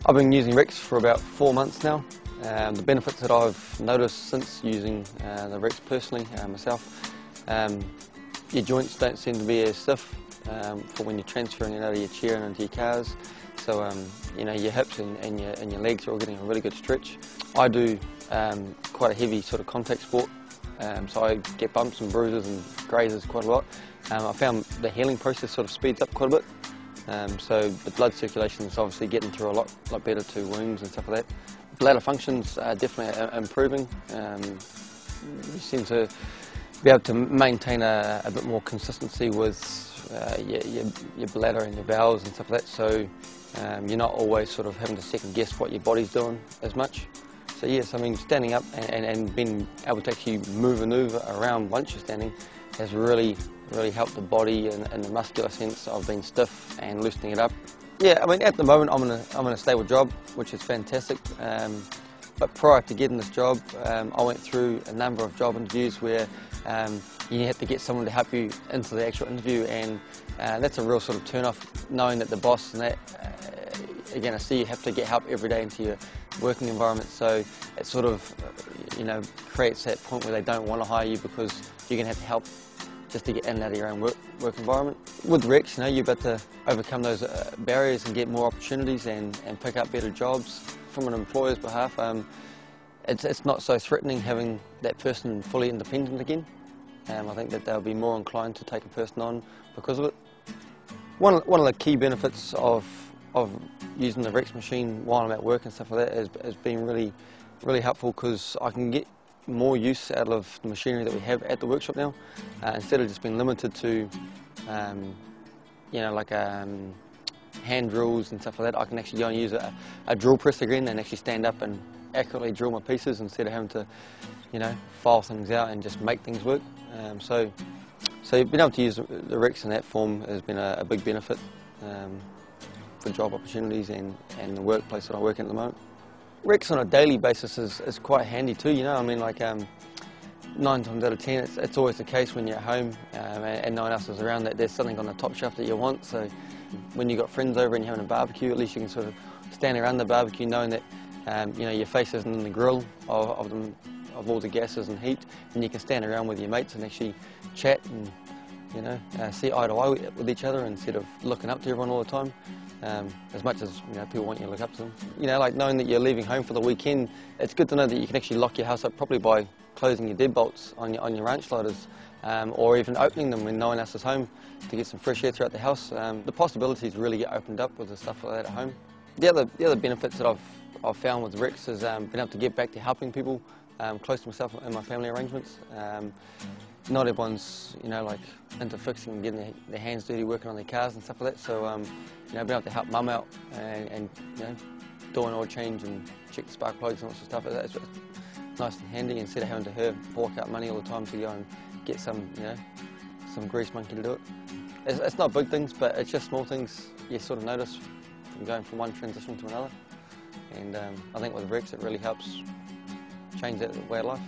I've been using Rex for about 4 months now. The benefits that I've noticed since using the Rex personally myself, your joints don't seem to be as stiff for when you're transferring it out of your chair and into your cars. So you know, your hips and your legs are all getting a really good stretch. I do quite a heavy sort of contact sport, so I get bumps and bruises and grazes quite a lot. I found the healing process sort of speeds up quite a bit. So the blood circulation is obviously getting through a lot better to wounds and stuff like that. Bladder functions are definitely improving. You seem to be able to maintain a bit more consistency with your bladder and your bowels and stuff like that. So you're not always sort of having to second guess what your body's doing as much. So yes, I mean, standing up and being able to actually maneuver around once you're standing has really helped the body and the muscular sense of being stiff and loosening it up. Yeah, I mean, at the moment I'm in a stable job, which is fantastic. But prior to getting this job, I went through a number of job interviews where you have to get someone to help you into the actual interview, and that's a real sort of turn off, knowing that the boss and that are going to see you have to get help every day into your working environment. So it sort of, you know, creates that point where they don't want to hire you because you're going to have to help just to get in and out of your own work environment. With Rex, you know, you're about to overcome those barriers and get more opportunities and pick up better jobs from an employer's behalf. It's not so threatening having that person fully independent again. I think that they'll be more inclined to take a person on because of it. One of the key benefits of using the Rex machine while I'm at work and stuff like that has been really helpful, because I can get more use out of the machinery that we have at the workshop now, instead of just being limited to you know, like hand drills and stuff like that. I can actually go and use a drill press again and actually stand up and accurately drill my pieces instead of having to, you know, file things out and just make things work. So being able to use the Rex in that form has been a big benefit for job opportunities and the workplace that I work in at the moment. Rex on a daily basis is quite handy too, you know. I mean, like 9 times out of 10 it's always the case when you're at home and no one else is around that there's something on the top shelf that you want. So when you've got friends over and you're having a barbecue, at least you can sort of stand around the barbecue knowing that you know, your face isn't in the grill of all the gases and heat, and you can stand around with your mates and actually chat and, you know, see eye to eye with each other instead of looking up to everyone all the time. As much as, you know, people want you to look up to them. You know, like knowing that you're leaving home for the weekend, it's good to know that you can actually lock your house up properly by closing your deadbolts on your ranch sliders, or even opening them when no one else is home to get some fresh air throughout the house. The possibilities really get opened up with the stuff like that at home. The other benefits that I've found with Rex is being able to get back to helping people close to myself and my family arrangements. Not everyone's, you know, like into fixing and getting their hands dirty working on their cars and stuff like that. So you know, being able to help mum out and you know, do an oil change and check the spark plugs and all sorts of stuff, that's nice and handy, instead of having to her fork out money all the time to go and get some, you know, some grease monkey to do it. It's not big things, but it's just small things you sort of notice from going from one transition to another. And I think with Rex it really helps change that way of life.